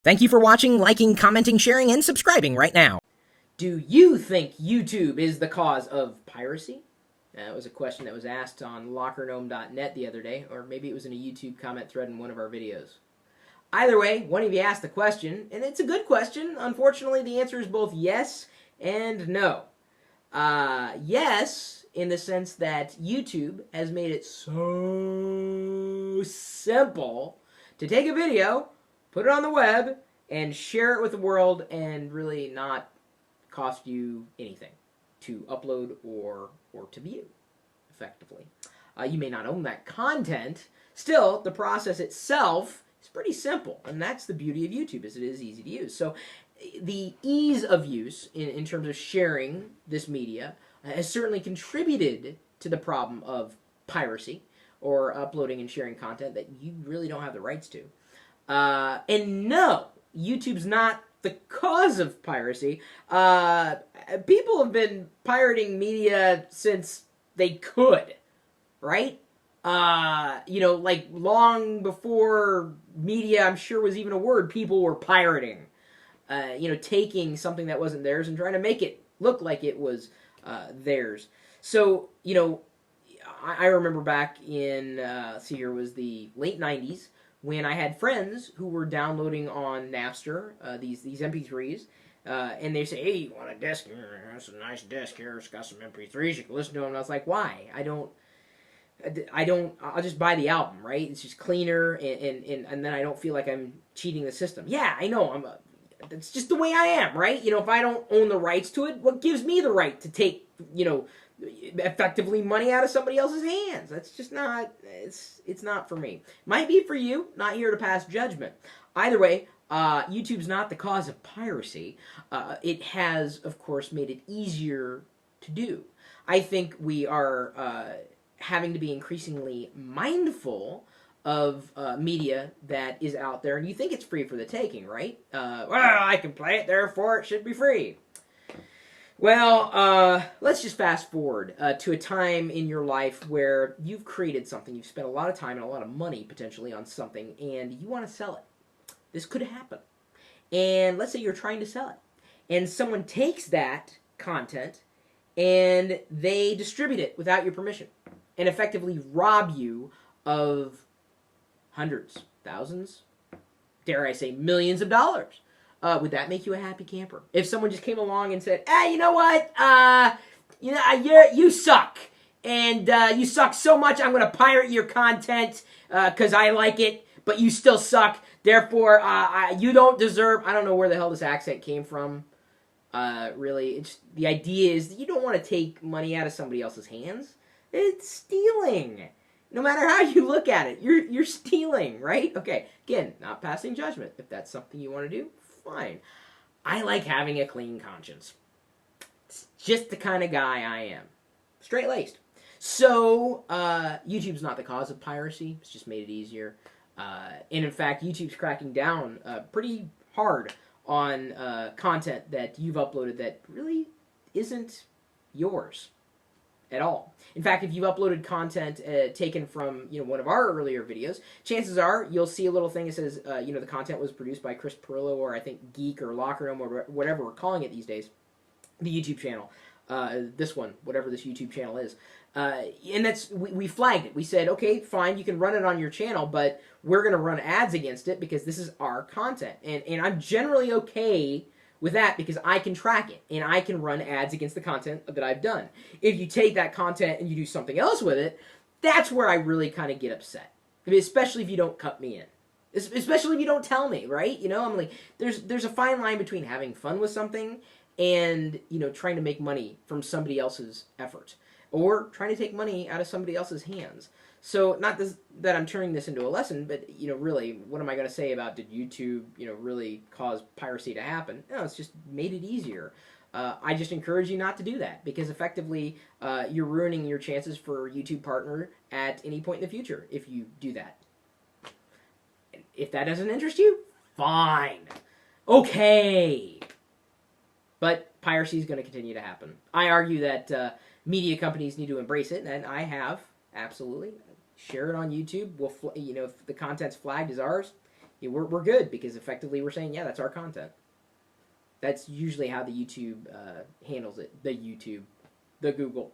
Thank you for watching, liking, commenting, sharing, and subscribing right now. Do you think YouTube is the cause of piracy? That was a question that was asked on lockergnome.net the other day, or maybe it was in a YouTube comment thread in one of our videos. Either way, one of you asked the question, and it's a good question. Unfortunately, the answer is both yes and no. Yes, in the sense that YouTube has made it so simple to take a video, put it on the web, and share it with the world and really not cost you anything to upload or to view, effectively. You may not own that content. Still, the process itself is pretty simple, and that's the beauty of YouTube, is it is easy to use. So the ease of use in terms of sharing this media has certainly contributed to the problem of piracy, or uploading and sharing content that you really don't have the rights to. And no, YouTube's not the cause of piracy. People have been pirating media since they could, right? Like long before media, I'm sure, was even a word, people were pirating. Taking something that wasn't theirs and trying to make it look like it was theirs. So, I remember back in, let's see here, was the late 90s, when I had friends who were downloading on Napster these MP3s, and they say, "Hey, you want a disc? That's a nice disc here. It's got some MP3s. You can listen to them." And I was like, "Why? I don't. I'll just buy the album, right? It's just cleaner, and then I don't feel like I'm cheating the system." Yeah, I know. That's just the way I am, right? If I don't own the rights to it, what gives me the right to take, effectively money out of somebody else's hands? That's just not, it's not for me. Might be for you, not here to pass judgment. Either way, YouTube's not the cause of piracy. It has, of course, made it easier to do. I think we are having to be increasingly mindful of media that is out there, and you think it's free for the taking, right? Well, I can play it, therefore it should be free. Well, let's just fast forward to a time in your life where you've created something, you've spent a lot of time and a lot of money, potentially, on something, and you want to sell it. This could happen. And let's say you're trying to sell it, and someone takes that content and they distribute it without your permission, and effectively rob you of hundreds, thousands, dare I say millions of dollars. Would that make you a happy camper? If someone just came along and said, "Hey, you know what? You suck, and you suck so much, I'm going to pirate your content because I like it, but you still suck. Therefore, you don't deserve." I don't know where the hell this accent came from. Really, the idea is that you don't want to take money out of somebody else's hands. It's stealing. No matter how you look at it, you're stealing, right? Okay, again, not passing judgment. If that's something you want to do, fine. I like having a clean conscience. It's just the kind of guy I am. Straight-laced. So, YouTube's not the cause of piracy. It's just made it easier. And in fact, YouTube's cracking down pretty hard on content that you've uploaded that really isn't yours at all. In fact, if you've uploaded content taken from one of our earlier videos, chances are you'll see a little thing that says the content was produced by Chris Perillo, or I think Geek or Lockernome, or whatever we're calling it these days, the YouTube channel. This one, whatever this YouTube channel is. And that's we flagged it. We said, okay, fine, you can run it on your channel, but we're going to run ads against it because this is our content. And I'm generally okay with that because I can track it and I can run ads against the content that I've done. If you take that content and you do something else with it, that's where I really kind of get upset. I mean, especially if you don't cut me in. Especially if you don't tell me, right? I'm like, there's a fine line between having fun with something and, trying to make money from somebody else's effort, or trying to take money out of somebody else's hands. So, not that I'm turning this into a lesson, but, really, what am I going to say about did YouTube, really cause piracy to happen? No, it's just made it easier. I just encourage you not to do that, because effectively, you're ruining your chances for a YouTube partner at any point in the future if you do that. If that doesn't interest you, fine. Okay. But piracy is going to continue to happen. I argue that media companies need to embrace it, and I have, absolutely. Share it on YouTube. If the content's flagged as ours, we're good because effectively we're saying, yeah, that's our content. That's usually how the YouTube handles it. The Google.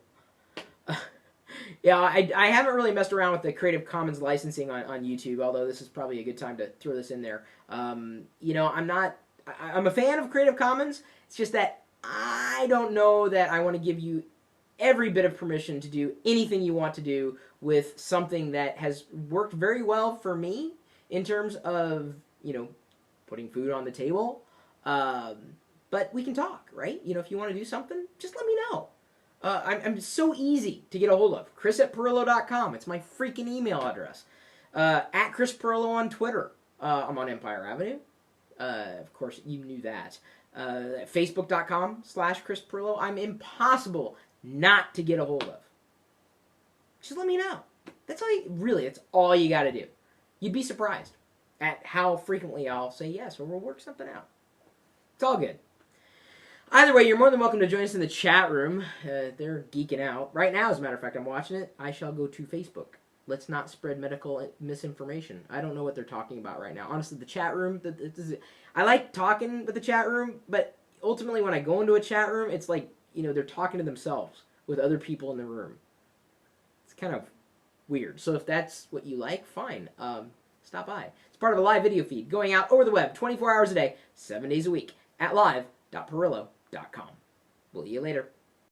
Yeah, I haven't really messed around with the Creative Commons licensing on YouTube, although this is probably a good time to throw this in there. I'm a fan of Creative Commons. It's just that I don't know that I want to give you every bit of permission to do anything you want to do with something that has worked very well for me in terms of, putting food on the table. But we can talk, right? If you want to do something, just let me know. I'm so easy to get a hold of. Chris@Perillo.com. It's my freaking email address. At Chris Perillo on Twitter. I'm on Empire Avenue. Of course, you knew that. Facebook.com/Chris Perillo. I'm impossible not to get a hold of. Just let me know. That's all you got to do. You'd be surprised at how frequently I'll say yes, or we'll work something out. It's all good. Either way, you're more than welcome to join us in the chat room. They're geeking out. Right now, as a matter of fact, I'm watching it. I shall go to Facebook. Let's not spread medical misinformation. I don't know what they're talking about right now. Honestly, the chat room, I like talking with the chat room, but ultimately when I go into a chat room, it's like, they're talking to themselves with other people in the room. It's kind of weird. So if that's what you like, fine. Stop by. It's part of a live video feed going out over the web 24 hours a day, 7 days a week at live.perillo.com. We'll see you later.